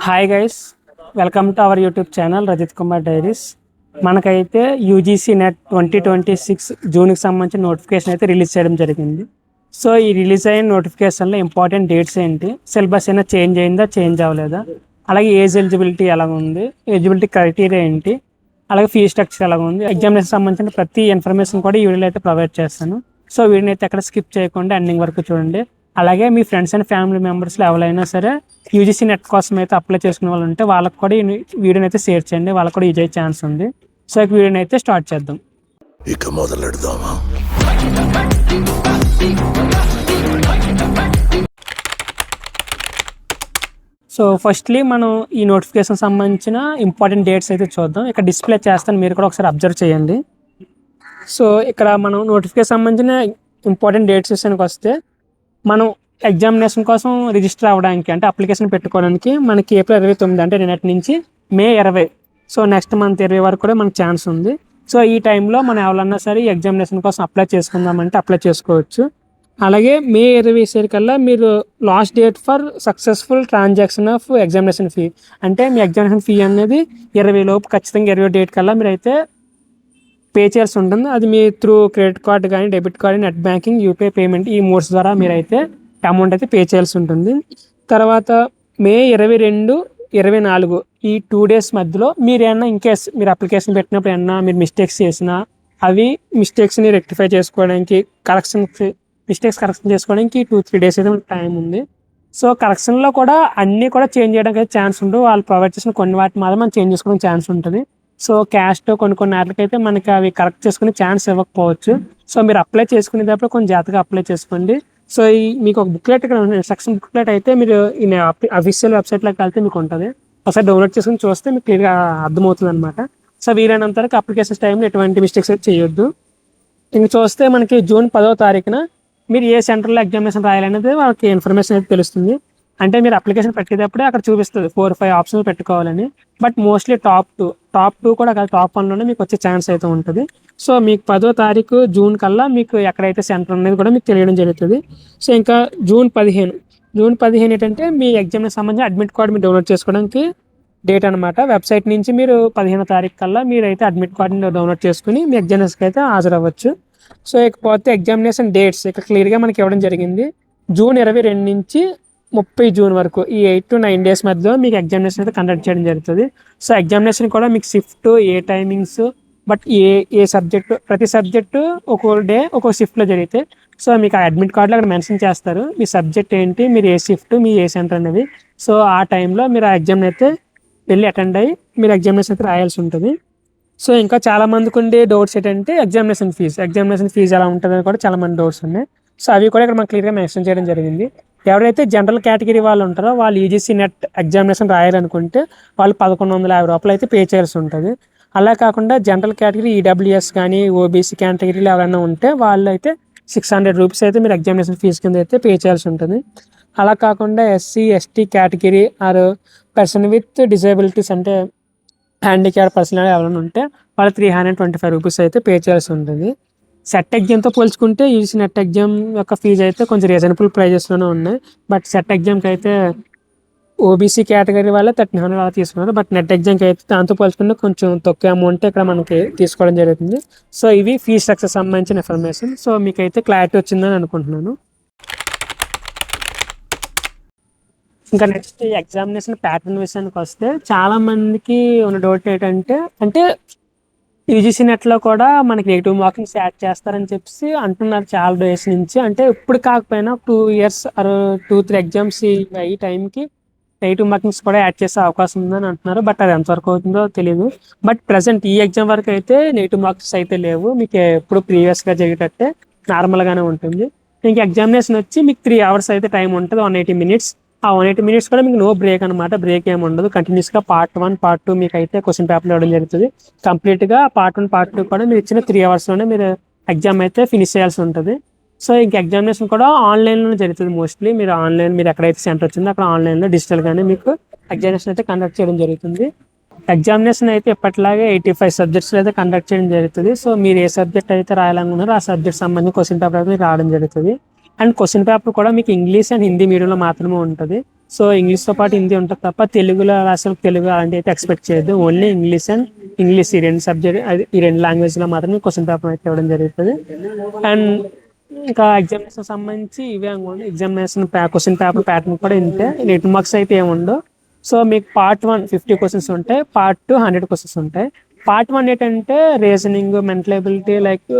Hi guys, welcome to our YouTube channel Rajith Kumar diaries. మనకైతే UGC net 2026 జూన్కి సంబంధించిన notification అయితే release చేయడం జరిగింది. సో ఈ రిలీజ్ అయిన నోటిఫికేషన్లో ఇంపార్టెంట్ డేట్స్ ఏంటి, సిలబస్ అయినా చేంజ్ అయిందా, చేంజ్ అవ్వలేదా, అలాగే ఏజ్ ఎలిజిబిలిటీ ఎలా ఉంది, ఎలిజిబిలిటీ క్రైటీరియా ఏంటి, అలాగే ఫీ స్ట్రక్చర్ ఎలా ఉంది, ఎగ్జామినేషన్ సంబంధించిన ప్రతి ఇన్ఫర్మేషన్ కూడా ఈ వీడియోలో అయితే ప్రొవైడ్ చేస్తాను. సో వీడియోని అయితే ఎక్కడ స్కిప్ చేయకుండా ఎండింగ్ వరకు చూడండి. అలాగే మీ ఫ్రెండ్స్ అండ్ ఫ్యామిలీ మెంబర్స్లో ఎవరైనా సరే యూజీసీ నెట్ కోసం అయితే అప్లై చేసుకునే వాళ్ళు ఉంటే వాళ్ళకి కూడా ఈ వీడియోని అయితే షేర్ చేయండి, వాళ్ళకి కూడా యూజ్ అయ్యే ఛాన్స్ ఉంది. సో ఈ వీడియోని అయితే స్టార్ట్ చేద్దాం. ఇక మొదలెడదామా? సో ఫస్ట్లీ మనం ఈ నోటిఫికేషన్ సంబంధించిన ఇంపార్టెంట్ డేట్స్ అయితే చూద్దాం. ఇక్కడ డిస్ప్లే చేస్తాను, మీరు కూడా ఒకసారి అబ్జర్వ్ చేయండి. సో ఇక్కడ మనం నోటిఫికేషన్ సంబంధించిన ఇంపార్టెంట్ డేట్స్ విషయానికి వస్తే, మనం ఎగ్జామినేషన్ కోసం రిజిస్టర్ అవ్వడానికి అంటే అప్లికేషన్ పెట్టుకోవడానికి మనకి ఏప్రిల్ 29 అంటే నిన్నటి నుంచి మే 20, సో నెక్స్ట్ మంత్ 20 వరకు కూడా మనకు ఛాన్స్ ఉంది. సో ఈ టైంలో మనం ఎవరన్నా సరే ఈ ఎగ్జామినేషన్ కోసం అప్లై చేసుకుందామంటే అప్లై చేసుకోవచ్చు. అలాగే మే 20 కల్లా మీరు last date for successful transaction of examination fee, అంటే మీ ఎగ్జామినేషన్ ఫీ అనేది 20 లోపు ఖచ్చితంగా 20 డేట్ కల్లా మీరు అయితే పే చేయాల్సి ఉంటుంది. అది మీ త్రూ క్రెడిట్ కార్డ్ కానీ, debit card, net banking, UPI payment, ఈ మోడ్స్ ద్వారా మీరైతే అమౌంట్ అయితే పే చేయాల్సి ఉంటుంది. తర్వాత మే 22, 24 ఈ 2 days మధ్యలో మీరు ఏమన్నా ఇన్కేస్ మీరు అప్లికేషన్ పెట్టినప్పుడు ఏమన్నా మీరు మిస్టేక్స్ చేసినా అవి మిస్టేక్స్ని రెక్టిఫై చేసుకోవడానికి మిస్టేక్స్ కరెక్షన్ చేసుకోవడానికి 2-3 days అయితే మనకు టైం ఉంది. సో కరెక్షన్లో కూడా అన్నీ కూడా చేంజ్ చేయడానికి అయితే ఛాన్స్ ఉండవు. వాళ్ళు ప్రొవైడ్ చేసిన కొన్ని వాటి మాత్రం మనం చేంజ్ చేసుకోవడానికి ఛాన్స్ ఉంటుంది. సో క్యాస్ట్ కొన్ని వాటికైతే మనకి అవి కరెక్ట్ చేసుకునే ఛాన్స్ ఇవ్వకపోవచ్చు. సో మీరు అప్లై చేసుకునేటప్పుడు కొంచెం జాగ్రత్తగా అప్లై చేసుకోండి. సో ఈ మీకు ఒక బుక్లెట్ ఇక్కడ ఇన్స్ట్రక్షన్ బుక్లెట్ అయితే మీరు ఈ అఫీషియల్ వెబ్సైట్లోకి వెళ్తే మీకు ఉంటుంది. ఒకసారి డౌన్లోడ్ చేసుకుని చూస్తే మీకు క్లియర్గా అర్థమవుతుంది అనమాట. సో వీలైనంత వరకు అప్లికేషన్ టైంలో ఎటువంటి మిస్టేక్స్ అయితే చేయొద్దు. ఇంక చూస్తే మనకి జూన్ 10వ తారీఖున మీరు ఏ సెంటర్లో ఎగ్జామినేషన్ రాయాలనేది వాళ్ళకి ఇన్ఫర్మేషన్ అయితే తెలుస్తుంది. అంటే మీరు అప్లికేషన్ పెట్టేటప్పుడే అక్కడ చూపిస్తుంది 4-5 ఆప్షన్స్ పెట్టుకోవాలని. బట్ మోస్ట్లీ టాప్ టూ కూడా కాదు, టాప్ 1లోనే మీకు వచ్చే ఛాన్స్ అయితే ఉంటుంది. సో మీకు 10వ తారీఖు జూన్ కల్లా మీకు ఎక్కడైతే సెంటర్ అనేది కూడా మీకు తెలియడం జరుగుతుంది. సో ఇంకా జూన్ 15 ఏంటంటే మీ ఎగ్జామ్కి సంబంధించి అడ్మిట్ కార్డ్ మీరు డౌన్లోడ్ చేసుకోవడానికి డేట్ అనమాట. వెబ్సైట్ నుంచి మీరు 15వ తారీఖు కల్లా మీరైతే అడ్మిట్ కార్డ్ని డౌన్లోడ్ చేసుకుని మీ ఎగ్జామినేషన్కి అయితే హాజరవ్వచ్చు. సో ఇకపోతే ఎగ్జామినేషన్ డేట్స్ ఇక్కడ క్లియర్గా మనకి ఇవ్వడం జరిగింది. జూన్ 22 నుంచి 30 జూన్ వరకు ఈ 8 to 9 days మధ్యలో మీకు ఎగ్జామినేషన్ అయితే కండక్ట్ చేయడం జరుగుతుంది. సో ఎగ్జామినేషన్ కూడా మీకు shift, A timings, but A subject, ప్రతి సబ్జెక్టు ఒక్కో డే ఒక్కో షిఫ్ట్లో జరిగితే సో మీకు ఆ అడ్మిట్ కార్డులో అక్కడ మెన్షన్ చేస్తారు మీ సబ్జెక్ట్ ఏంటి, మీరు ఏ షిఫ్ట్, మీ ఏ సెంటర్ అనేది. సో ఆ టైంలో మీరు ఆ ఎగ్జామ్ అయితే వెళ్ళి అటెండ్ అయ్యి మీరు ఎగ్జామినేషన్ అయితే రాయాల్సి ఉంటుంది. సో ఇంకా చాలా మందికి ఉండే డౌట్స్ ఏంటంటే ఎగ్జామినేషన్ ఫీజు ఎలా ఉంటుందని కూడా చాలా మంది డౌట్స్ ఉన్నాయి. సో అవి కూడా ఇక్కడ మనకు క్లియర్గా మెన్షన్ చేయడం జరిగింది. ఎవరైతే జనరల్ కేటగిరీ వాళ్ళు ఉంటారో వాళ్ళు యూజీసీ నెట్ ఎగ్జామినేషన్ రాయాలనుకుంటే వాళ్ళు 1150 రూపాయలు అయితే పే చేయాల్సి ఉంటుంది. అలా కాకుండా జనరల్ కేటగిరీ ఈడబ్ల్యూఎస్ కానీ, ఓబీసీ కేటగిరీలో ఎవరైనా ఉంటే వాళ్ళు అయితే 600 రూపీస్ అయితే మీరు ఎగ్జామినేషన్ ఫీజు కింద అయితే పే చేయాల్సి ఉంటుంది. అలా కాకుండా SC, ST category or person with disabilities అంటే హ్యాండిక్యాప్ పర్సన్ ఎవరైనా ఉంటే వాళ్ళు 325 రూపీస్ అయితే పే చేయాల్సి ఉంటుంది. సెట్ ఎగ్జామ్తో పోల్చుకుంటే యూజీసీ నెట్ ఎగ్జామ్ యొక్క ఫీజు అయితే కొంచెం రీజనబుల్ ప్రైజెస్లోనే ఉన్నాయి. బట్ సెట్ ఎగ్జామ్కి అయితే ఓబీసీ కేటగిరీ వాళ్ళే 1300 అలా తీసుకున్నారు. బట్ నెట్ ఎగ్జామ్కి అయితే దాంతో పోల్చుకుంటే కొంచెం తక్కువ అమౌంట్ ఇక్కడ మనకి తీసుకోవడం జరుగుతుంది. సో ఇవి ఫీ స్ట్రక్చర్ సంబంధించిన ఇన్ఫర్మేషన్. సో మీకైతే క్లారిటీ వచ్చిందని అనుకుంటున్నాను. ఇంకా నెక్స్ట్ ఎగ్జామినేషన్ ప్యాటర్న్ విషయానికి వస్తే చాలా మందికి ఉన్న డౌట్ ఏంటంటే, అంటే యూజీసీ నెట్లో కూడా మనకి నెగిటివ్ మార్కింగ్స్ యాడ్ చేస్తారని చెప్పి అంటున్నారు చాలా డేస్ నుంచి. అంటే ఇప్పుడు కాకపోయినా 2 years ఆర్ 2-3 ఎగ్జామ్స్ ఈ టైంకి నెగిటివ్ మార్కింగ్స్ కూడా యాడ్ చేసే అవకాశం ఉందని అంటున్నారు. బట్ అది ఎంతవరకు అవుతుందో తెలియదు. బట్ ప్రజెంట్ ఈ ఎగ్జామ్ వరకు అయితే నెగిటివ్ మార్క్స్ అయితే లేవు. మీకు ఎప్పుడు ప్రీవియస్గా జరిగేటట్టే నార్మల్గానే ఉంటుంది. ఇంక ఎగ్జామినేషన్ వచ్చి మీకు 3 hours అయితే టైం ఉంటుంది, 180 minutes. ఆ 180 minutes కూడా మీకు నో బ్రేక్ అనమాట. బ్రేక్ ఏమి ఉండదు. కంటిన్యూస్గా పార్ట్ 1, పార్ట్ 2 మీకు అయితే క్వశ్చన్ పేపర్లు ఇవ్వడం జరుగుతుంది. కంప్లీట్గా పార్ట్ 1, పార్ట్ 2 కూడా మీరు ఇచ్చిన 3 hours మీరు ఎగ్జామ్ అయితే ఫినిష్ చేయాల్సి ఉంటుంది. సో ఇంక ఎగ్జామినేషన్ కూడా ఆన్లైన్లోనే జరుగుతుంది. మోస్ట్లీ మీరు మీరు ఎక్కడైతే సెంటర్ వచ్చిందో అక్కడ ఆన్లైన్లో డిజిటల్గానే మీకు ఎగ్జామినేషన్ అయితే కండక్ట్ చేయడం జరుగుతుంది. ఎగ్జామినేషన్ అయితే ఎప్పటిలాగే 85 subjects అయితే కండక్ట్ చేయడం జరుగుతుంది. సో మీరు ఏ సబ్జెక్ట్ అయితే రాయాలనుకున్నారో ఆ సబ్జెక్ట్ సంబంధించి క్వశ్చన్ పేపర్ అయితే రావడం జరుగుతుంది. అండ్ క్వశ్చన్ పేపర్ కూడా మీకు ఇంగ్లీష్ అండ్ హిందీ మీడియంలో మాత్రమే ఉంటుంది. సో ఇంగ్లీష్తో పాటు హిందీ ఉంటుంది తప్ప తెలుగులో అసలు తెలుగు అలాంటి అయితే ఎక్స్పెక్ట్ చేయొద్దు. ఓన్లీ ఇంగ్లీష్ అండ్ ఇంగ్లీష్ ఈ రెండు సబ్జెక్ట్ ఈ రెండు లాంగ్వేజ్లో మాత్రమే క్వశ్చన్ పేపర్ అయితే ఇవ్వడం జరుగుతుంది. అండ్ ఇంకా ఎగ్జామినేషన్ సంబంధించి ఇవే అనుకోండి. ఎగ్జామినేషన్ క్వశ్చన్ పేపర్ ప్యాటర్న్ కూడా ఇంతే. రిటర్న్ మార్క్స్ అయితే ఏముండవు. సో మీకు పార్ట్ 1 50 క్వశ్చన్స్ ఉంటాయి, పార్ట్ 2 100 క్వశ్చన్స్ ఉంటాయి. పార్ట్ 1 ఏంటంటే రీజనింగ్, మెంటల్ ఎబిలిటీ, లైక్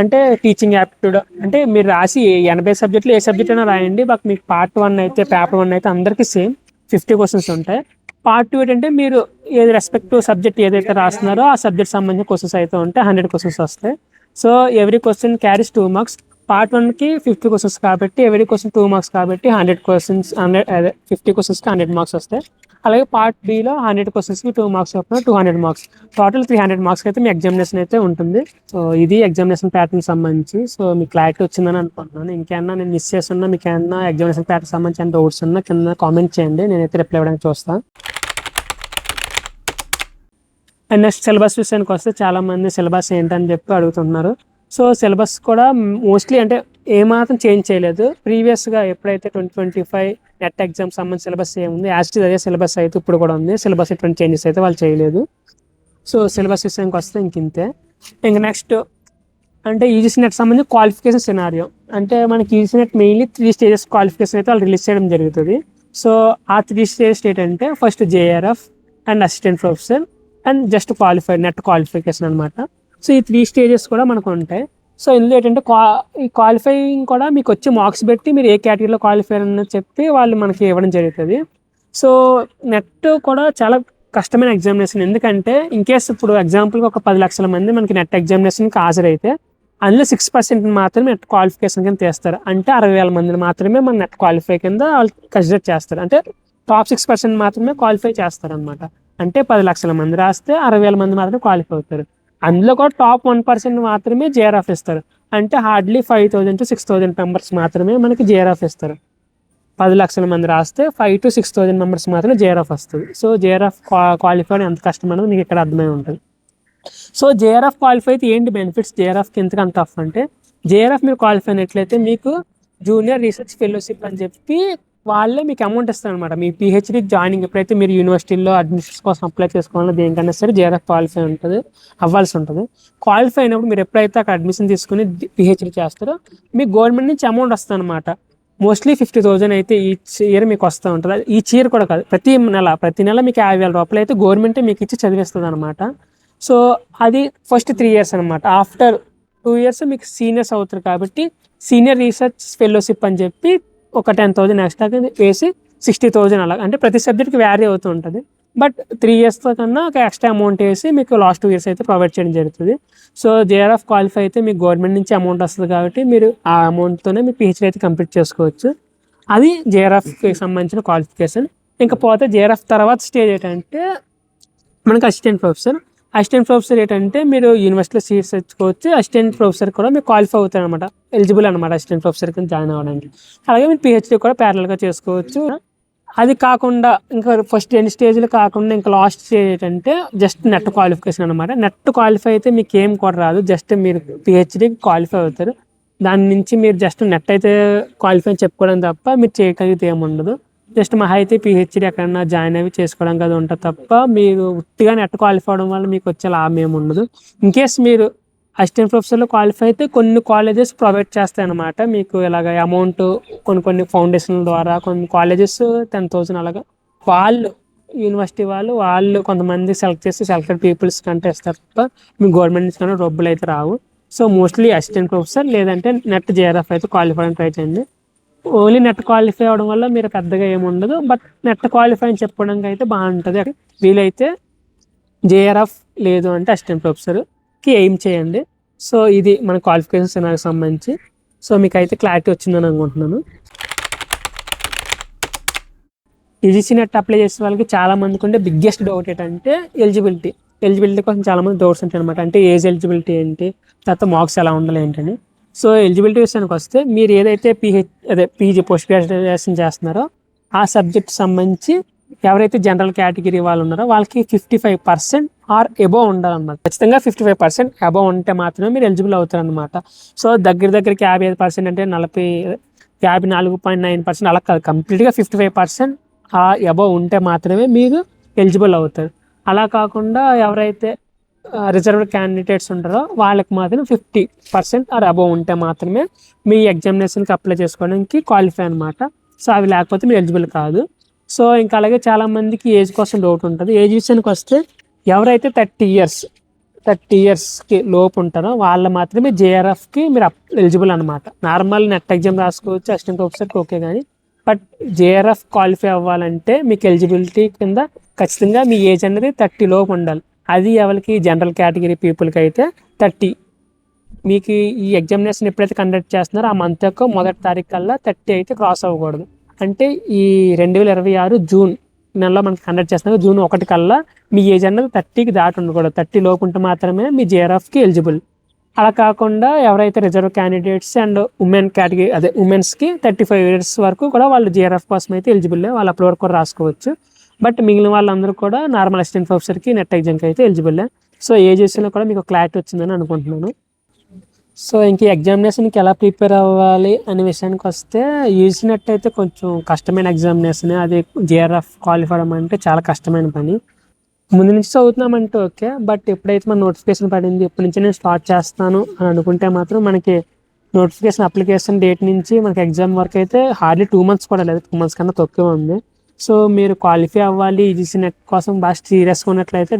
అంటే టీచింగ్ యాప్టిట్యూడ్. అంటే మీరు రాసి 80 సబ్జెక్టులు ఏ సబ్జెక్ట్ అయినా రాయండి, బట్ మీకు పార్ట్ 1 అయితే పేపర్ 1 అయితే అందరికీ సేమ్ 50 క్వశ్చన్స్ ఉంటాయి. పార్ట్ 2 ఏంటంటే మీరు ఏది రెస్పెక్టివ్ సబ్జెక్ట్ ఏదైతే రాస్తున్నారో ఆ సబ్జెక్ట్ సంబంధించిన క్వశ్చన్స్ అయితే ఉంటాయి. 100 క్వశ్చన్స్ వస్తాయి. So every question carries 2 marks. Part 1కి 50 క్వశ్చన్స్ కాబట్టి ఎవ్రీ క్వశ్చన్ 2 మార్క్స్ కాబట్టి 100 క్వశ్చన్స్ 50 క్వశ్చన్స్కి 100 మార్క్స్ వస్తాయి. అలాగే పార్ట్ బిలో 100 క్వశ్చన్స్కి 2 మార్క్స్ చొప్పున 200 మార్క్స్, టోటల్ 300 మార్క్స్ అయితే మీ ఎగ్జామినేషన్ అయితే ఉంటుంది. సో ఇది ఎగ్జామినేషన్ ప్యాటర్న్ సంబంధించి. సో మీకు క్లారిటీ వచ్చిందని అనుకుంటున్నాను. ఇంకేమన్నా నేను మిస్ చేస్తున్నా, మీకు ఏమన్నా ఎగ్జామినేషన్ ప్యాటర్న్ సంబంధించిన డౌట్స్ ఉన్నా కింద కామెంట్ చేయండి, నేనైతే రిప్లై ఇవ్వడానికి చూస్తాను. అండ్ నెక్స్ట్ సిలబస్ విషయానికి వస్తే చాలామంది సిలబస్ ఏంటని చెప్పి అడుగుతున్నారు. సో సిలబస్ కూడా మోస్ట్లీ అంటే ఏమాత్రం చేంజ్ చేయలేదు. ప్రీవియస్గా ఎప్పుడైతే 2025 నెట్ ఎగ్జామ్ సంబంధించిన సిలబస్ ఏముంది యాస్టిజ్ అదే సిలబస్ అయితే ఇప్పుడు కూడా ఉంది. సిలబస్ ఎటువంటి చేంజెస్ అయితే వాళ్ళు చేయలేదు. సో సిలబస్ విషయానికి వస్తే ఇంతే. ఇంకా నెక్స్ట్ అంటే ఈజీసీ నెట్ సంబంధించి క్వాలిఫికేషన్ సినారియో. అంటే మనకి EGC net mainly 3 stages qualification అయితే వాళ్ళు రిలీజ్ చేయడం జరుగుతుంది. సో ఆ 3 స్టేజెస్ ఏంటంటే first JRF and assistant professor and just qualified net qualification అనమాట. సో ఈ 3 స్టేజెస్ కూడా మనకు ఉంటాయి. సో ఇందులో ఏంటంటే ఈ క్వాలిఫైయింగ్ కూడా మీకు వచ్చే మార్క్స్ బట్టి మీరు ఏ కేటగిరీలో క్వాలిఫై అని చెప్పి వాళ్ళు మనకి ఇవ్వడం జరుగుతుంది. సో నెట్ కూడా చాలా కష్టమైన ఎగ్జామినేషన్. ఎందుకంటే ఇన్ కేస్ ఇప్పుడు ఎగ్జాంపుల్గా ఒక 10 లక్షల మంది మనకి నెట్ ఎగ్జామినేషన్కి హాజరైతే అందులో 6% మాత్రమే నెట్ క్వాలిఫికేషన్ కింద తీస్తారు. అంటే 60,000 మందిని మాత్రమే మన నెట్ క్వాలిఫై కింద వాళ్ళు కన్సిడర్ చేస్తారు. అంటే టాప్ 6% మాత్రమే క్వాలిఫై చేస్తారు అనమాట. అంటే 10 లక్షల మంది రాస్తే 60,000 మంది మాత్రమే క్వాలిఫై అవుతారు. అందులో కూడా టాప్ 1% మాత్రమే JRF ఇస్తారు. అంటే హార్డ్లీ 5,000 to 6,000 మెంబర్స్ మాత్రమే మనకి JRF ఇస్తారు. 10 లక్షల మంది రాస్తే 5,000 to 6,000 మెంబర్స్ మాత్రమే JRF వస్తుంది. సో JRF క్వాలిఫై ఎంత కష్టం అనేది మీకు ఇక్కడ అర్థమై ఉంటుంది. సో JRF క్వాలిఫై అయితే ఏంటి బెనిఫిట్స్, JRFకి ఎందుకంత టఫ్ అంటే JRF మీరు క్వాలిఫై అయినట్లయితే మీకు జూనియర్ రీసెర్చ్ ఫెలోషిప్ అని చెప్పి వాళ్ళే మీకు అమౌంట్ ఇస్తారు అనమాట. మీ PhD జాయినింగ్ ఎప్పుడైతే మీరు యూనివర్సిటీలో అడ్మిషన్స్ కోసం అప్లై చేసుకోవాలో దేనికన్నా సరే JRF క్వాలిఫై అవ్వాల్సి ఉంటుంది. క్వాలిఫై అయినప్పుడు మీరు ఎప్పుడైతే అక్కడ అడ్మిషన్ తీసుకుని PhD చేస్తారో మీకు గవర్నమెంట్ నుంచి అమౌంట్ వస్తుంది అనమాట. మోస్ట్లీ 50,000 అయితే ఈచ్ ఇయర్ మీకు వస్తూ ఉంటుంది. ఈచ్ ఇయర్ కూడా కాదు, ప్రతి నెల మీకు 50,000 రూపాయలు అయితే గవర్నమెంటే మీకు ఇచ్చి చదివిస్తుంది అనమాట. సో అది ఫస్ట్ 3 years అనమాట. ఆఫ్టర్ 2 years మీకు సీనియర్స్ అవుతారు కాబట్టి సీనియర్ రీసెర్చ్ ఫెలోషిప్ అని చెప్పి ఒక 10,000 ఎక్స్ట్రా వేసి 60,000 అలా, అంటే ప్రతి సబ్జెక్ట్కి వ్యారీ అవుతూ ఉంటుంది. బట్ 3 years కన్నా ఒక ఎక్స్ట్రా అమౌంట్ వేసి మీకు లాస్ట్ 2 years అయితే ప్రొవైడ్ చేయడం జరుగుతుంది. సో JRF క్వాలిఫై అయితే మీకు గవర్నమెంట్ నుంచి అమౌంట్ వస్తుంది కాబట్టి మీరు ఆ అమౌంట్తోనే మీ PhD అయితే కంప్లీట్ చేసుకోవచ్చు. అది JRFకి సంబంధించిన క్వాలిఫికేషన్. ఇంకా పోతే JRF తర్వాత స్టేజ్ ఏంటంటే మనకి అసిస్టెంట్ ప్రొఫెసర్ ఏంటంటే మీరు యూనివర్సిటీలో సీట్స్ తెచ్చుకోవచ్చు. అసిస్టెంట్ ప్రొఫెసర్ కూడా మీరు క్వాలిఫై అవుతారు అనమాట, ఎలిజిబుల్ అనమాట అసిస్టెంట్ ప్రొఫెసర్ కింద జాయిన్ అవ్వడానికి. అలాగే మీరు PhD కూడా ప్యారల్గా చేసుకోవచ్చు. అది కాకుండా ఇంకా ఫస్ట్ 2 స్టేజ్లు కాకుండా ఇంకా లాస్ట్ స్టేజ్ ఏంటంటే జస్ట్ నెట్ క్వాలిఫికేషన్ అనమాట. నెట్ క్వాలిఫై అయితే మీకు ఏం కూడా రాదు, జస్ట్ మీరు PhD క్వాలిఫై అవుతారు. దాని నుంచి మీరు జస్ట్ నెట్ అయితే క్వాలిఫై చెప్పుకోవడం తప్ప మీరు చేయగలిగితే ఏముండదు. జస్ట్ మహా అయితే PhD ఎక్కడన్నా జాయిన్ అవి చేసుకోవడం కదా ఉంటుంది తప్ప మీరు ఉట్టిగా నెట్ క్వాలిఫై అవడం వల్ల మీకు వచ్చే లాభం ఏమి ఉండదు. ఇన్కేస్ మీరు అసిస్టెంట్ ప్రొఫెసర్లో క్వాలిఫై అయితే కొన్ని కాలేజెస్ ప్రొవైడ్ చేస్తాయి అన్నమాట మీకు ఇలాగ అమౌంట్. కొన్ని ఫౌండేషన్ల ద్వారా కొన్ని కాలేజెస్ 10,000 అలాగా వాళ్ళు యూనివర్సిటీ వాళ్ళు కొంతమంది సెలెక్ట్ చేసి సెలెక్టెడ్ పీపుల్స్ కంటే ఇస్తారు తప్ప మీకు గవర్నమెంట్ నుంచి కానీ డబ్బులు అయితే రావు. సో మోస్ట్లీ అసిస్టెంట్ ప్రొఫెసర్ లేదంటే నెట్ JRF అయితే క్వాలిఫై అని ట్రై చేయండి. ఓన్లీ నెట్ క్వాలిఫై అవ్వడం వల్ల మీరు పెద్దగా ఏముండదు, బట్ నెట్ క్వాలిఫై అని చెప్పుకోవడానికి అయితే బాగుంటుంది. వీలైతే JRF లేదు అంటే అసిస్టెంట్ ప్రొఫెసర్కి ఎయిమ్ చేయండి. సో ఇది మన క్వాలిఫికేషన్ సినారికి సంబంధించి. సో మీకు అయితే క్లారిటీ వచ్చిందని అనుకుంటున్నాను. UGC నెట్ అప్లై చేసే వాళ్ళకి చాలా మందికి ఉండే బిగ్గెస్ట్ డౌట్ ఏంటంటే ఎలిజిబిలిటీ కోసం చాలామంది డౌట్స్ ఉంటాయి అనమాట. అంటే ఏజ్ ఎలిజిబిలిటీ ఏంటి, తర్వాత మార్క్స్ ఎలా ఉండాలి ఏంటని. సో ఎలిజిబిలిటీ విషయానికి వస్తే మీరు ఏదైతే PG పోస్ట్ గ్రాడ్యుయేషన్ చేస్తున్నారో ఆ సబ్జెక్ట్ సంబంధించి ఎవరైతే జనరల్ కేటగిరీ వాళ్ళు ఉన్నారో వాళ్ళకి 55% ఆర్ అబోవ్ ఉండాలన్నమాట. ఖచ్చితంగా 55% అబోవ్ ఉంటే మాత్రమే మీరు ఎలిజిబుల్ అవుతారు అనమాట. సో దగ్గరికి 55% అంటే 54.9% అలా కాదు, కంప్లీట్గా 55% అబవ్ ఉంటే మాత్రమే మీరు ఎలిజిబుల్ అవుతారు. అలా కాకుండా ఎవరైతే రిజర్వ్డ్ క్యాండిడేట్స్ ఉంటారో వాళ్ళకి మాత్రం 50% ఆర్ అబవ్ ఉంటే మాత్రమే మీ ఎగ్జామినేషన్కి అప్లై చేసుకోవడానికి క్వాలిఫై అనమాట. సో అవి లేకపోతే మీరు ఎలిజిబుల్ కాదు. సో ఇంకా అలాగే చాలామందికి ఏజ్ కోసం డౌట్ ఉంటుంది. ఏజ్ విషయానికి వస్తే ఎవరైతే 30 ఇయర్స్కి లోపు ఉంటారో వాళ్ళు మాత్రమే జేఆర్ఎఫ్కి మీరు ఎలిజిబుల్ అనమాట. నార్మల్ నెట్ ఎగ్జామ్ రాసుకోవచ్చు అసిస్టెంట్ ప్రొఫెసర్కి, ఓకే. కానీ బట్ జేఆర్ఎఫ్ క్వాలిఫై అవ్వాలంటే మీకు ఎలిజిబిలిటీ కింద ఖచ్చితంగా మీ ఏజ్ అనేది 30 లోపు ఉండాలి. అది ఎవరికి జనరల్ కేటగిరీ పీపుల్కి అయితే 30. మీకు ఈ ఎగ్జామినేషన్ ఎప్పుడైతే కండక్ట్ చేస్తున్నారో ఆ మంత్ యొక్క మొదటి తారీఖు కల్లా 30 అయితే క్రాస్ అవ్వకూడదు. అంటే ఈ 2026 జూన్ నెలలో మనకి కండక్ట్ చేస్తున్నారు. జూన్ 1 కల్లా మీ ఏజ్ అన్నది 30కి దాటి ఉండకూడదు. 30 లోపు ఉంటే మాత్రమే మీ జేఆర్ఎఫ్కి ఎలిజిబుల్. అలా కాకుండా ఎవరైతే reserve candidates and women category ఉమెన్స్కి 35 ఇయర్స్ వరకు కూడా వాళ్ళు జేఆర్ఎఫ్ కోసం అయితే ఎలిజిబుల్, వాళ్ళు అప్పటి వరకు కూడా రాసుకోవచ్చు. బట్ మిగిలిన వాళ్ళందరూ కూడా నార్మల్ అసిస్టెంట్ ప్రొఫెసర్కి నెట్ ఎగ్జామ్కి అయితే ఎలిజిబుల్. సో ఏజ్ విషయంలో కూడా మీకు క్లారిటీ వచ్చిందని అనుకుంటున్నాను. సో ఇంక ఎగ్జామినేషన్కి ఎలా ప్రిపేర్ అవ్వాలి అనే విషయానికి వస్తే యూజీ నెట్ అయితే కొంచెం కష్టమైన ఎగ్జామినేషన్. అది జేఆర్ఎఫ్ క్వాలిఫై అవ్వడం అంటే చాలా కష్టమైన పని. ముందు నుంచి చదువుతున్నామంటే ఓకే, బట్ ఎప్పుడైతే మన నోటిఫికేషన్ పడింది ఇప్పటి నుంచి నేను స్టార్ట్ చేస్తాను అని అనుకుంటే మాత్రం మనకి నోటిఫికేషన్ అప్లికేషన్ డేట్ నుంచి మనకి ఎగ్జామ్ వరకు అయితే హార్డ్లీ 2 months కూడా లేదు, 2 months కన్నా తక్కువ ఉంది. సో మీరు క్వాలిఫై అవ్వాలి యూజీసీ నెట్ కోసం బాగా సీరియస్గా ఉన్నట్లయితే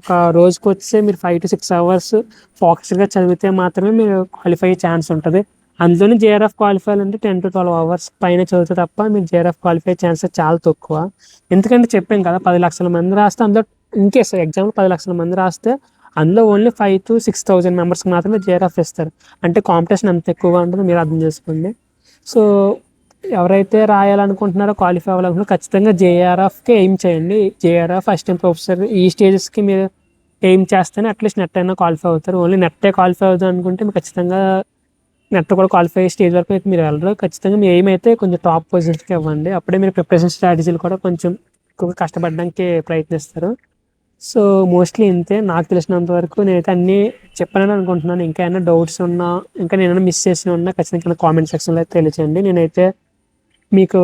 ఒక రోజుకి వచ్చే మీరు 5 to 6 hours ఫోకస్డ్గా చదివితే మాత్రమే మీరు క్వాలిఫై అయ్యే ఛాన్స్ ఉంటుంది. అందులోనే జేఆర్ఎఫ్ క్వాలిఫై అంటే 10 to 12 hours పైన చదివితే తప్ప మీరు జేఆర్ఎఫ్ క్వాలిఫై ఛాన్సెస్ చాలా తక్కువ. ఎందుకంటే చెప్పాం కదా 10 లక్షల మంది రాస్తే అందులో ఇన్కేస్ ఎగ్జామ్లో 10 లక్షల మంది రాస్తే అందులో ఓన్లీ 5 to 6,000 మెంబర్స్కి మాత్రమే జేఆర్ఎఫ్ ఇస్తారు. అంటే కాంపిటీషన్ అంత ఎక్కువగా ఉంటుంది, మీరు అర్థం చేసుకోండి. సో ఎవరైతే రాయాలనుకుంటున్నారో క్వాలిఫై అవ్వాలనుకుంటున్నారో ఖచ్చితంగా జేఆర్ఎఫ్కి ఎయిమ్ చేయండి. జేఆర్ఎఫ్ అసిస్టెంట్ ప్రొఫెసర్ ఈ స్టేజెస్కి మీరు ఎయిమ్ చేస్తేనే అట్లీస్ట్ నెట్ అయినా క్వాలిఫై అవుతారు. ఓన్లీ నెట్టే క్వాలిఫై అవుతుంది అనుకుంటే మీరు ఖచ్చితంగా నెట్ కూడా క్వాలిఫై స్టేజ్ వరకు అయితే మీరు వెళ్ళరు. ఖచ్చితంగా మీ ఎయిమ్ అయితే కొంచెం టాప్ పొజిషన్స్కి ఇవ్వండి. అప్పుడే మీరు ప్రిపరేషన్ స్ట్రాటజీలు కూడా కొంచెం ఎక్కువగా కష్టపడడానికి ప్రయత్నిస్తారు. సో మోస్ట్లీ ఇంతే, నాకు తెలిసినంత వరకు నేనైతే అన్నీ చెప్పానని అనుకుంటున్నాను. ఇంకా ఏమైనా డౌట్స్ ఉన్నా, ఇంకా నేనైనా మిస్ చేసి ఉన్నా ఖచ్చితంగా కామెంట్ సెక్షన్లో అయితే తెలియచేయండి. నేనైతే మీకు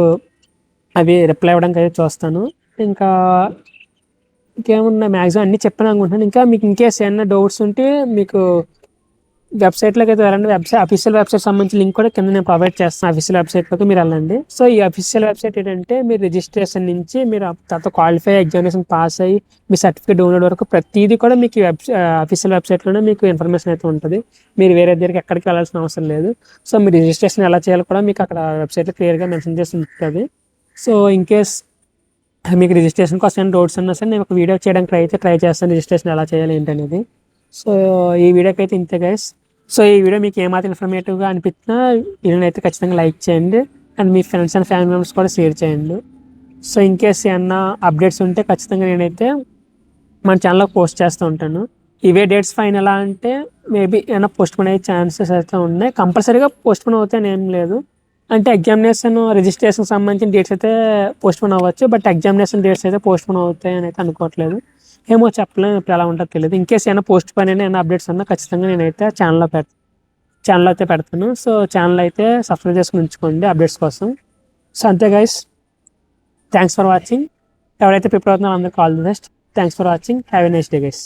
అవి రిప్లై ఇవ్వడానికి అయితే చూస్తాను. ఇంకా ఇంకేమున్నా మ్యాక్సిమం అన్నీ చెప్పాను అనుకుంటున్నాను. ఇంకా మీకు ఇన్కేస్ ఏమైనా డౌట్స్ ఉంటే మీకు వెబ్సైట్లోకి అయితే వెళ్ళండి. అఫీషియల్ వెబ్సైట్ సంబంధించిన లింక్ కూడా కింద నేను ప్రొవైడ్ చేస్తాను. అఫీషియల్ వెబ్సైట్లోకి మీరు వెళ్ళండి. సో ఈ అఫీషియల్ వెబ్సైట్ ఏంటంటే మీరు రిజిస్ట్రేషన్ నుంచి మీరు తర్వాత క్వాలిఫై ఎగ్జామినేషన్ పాస్ అయ్యి మీ సర్టిఫికేట్ డౌన్లోడ్ వరకు ప్రతిదీ కూడా మీకు అఫీషియల్ వెబ్సైట్లోనే మీకు ఇన్ఫర్మేషన్ అయితే ఉంటుంది. మీరు వేరే దగ్గరికి ఎక్కడికి వెళ్ళాల్సిన అవసరం లేదు. సో మీరు రిజిస్ట్రేషన్ ఎలా చేయాలో కూడా మీకు అక్కడ వెబ్సైట్లో క్లియర్గా మెన్షన్ చేసి ఉంటుంది. సో ఇన్కేస్ మీకు రిజిస్ట్రేషన్ కోసం డౌట్స్ ఉన్నా సరే నేను ఒక వీడియో చేయడానికి ట్రై చేస్తాను, రిజిస్ట్రేషన్ ఎలా చేయాలి ఏంటనేది. సో ఈ వీడియోకి అయితే ఇంతే గైస్. సో ఈ వీడియో మీకు ఏమాత్రం ఇన్ఫర్మేటివ్గా అనిపించినా వీడియోని అయితే ఖచ్చితంగా లైక్ చేయండి and me friends and family members కూడా షేర్ చేయండి. సో ఇన్కేస్ ఏమన్నా అప్డేట్స్ ఉంటే ఖచ్చితంగా నేనైతే మన ఛానల్లో పోస్ట్ చేస్తూ ఉంటాను. ఇవే డేట్స్ ఫైనల్ అంటే మేబీ ఏమైనా పోస్ట్పోన్ అయ్యే ఛాన్సెస్ అయితే ఉన్నాయి. కంపల్సరీగా పోస్ట్పోన్ అవుతాయని ఏం లేదు. అంటే ఎగ్జామినేషన్ రిజిస్ట్రేషన్కి సంబంధించిన డేట్స్ అయితే పోస్ట్పోన్ అవ్వచ్చు, బట్ ఎగ్జామినేషన్ డేట్స్ అయితే పోస్ట్పోన్ అవుతాయని అయితే అనుకోవట్లేదు. ఏమో చెప్పలేము, ఇప్పుడు ఎలా ఉంటుందో తెలియదు. ఇన్కేస్ ఏమైనా పోస్ట్ పోన్ అయినా అప్డేట్స్ ఉన్నా ఖచ్చితంగా నేనైతే ఛానల్లో అయితే పెడతాను. సో ఛానల్ అయితే సబ్స్క్రైబ్ చేసుకుని ఉంచుకోండి అప్డేట్స్ కోసం. సో అంతే గైస్, థ్యాంక్స్ ఫర్ వాచింగ్. ఎవరైతే ప్రిపేర్ అవుతున్నారో అందరికీ all the best. Thanks for watching. Have a nice day guys.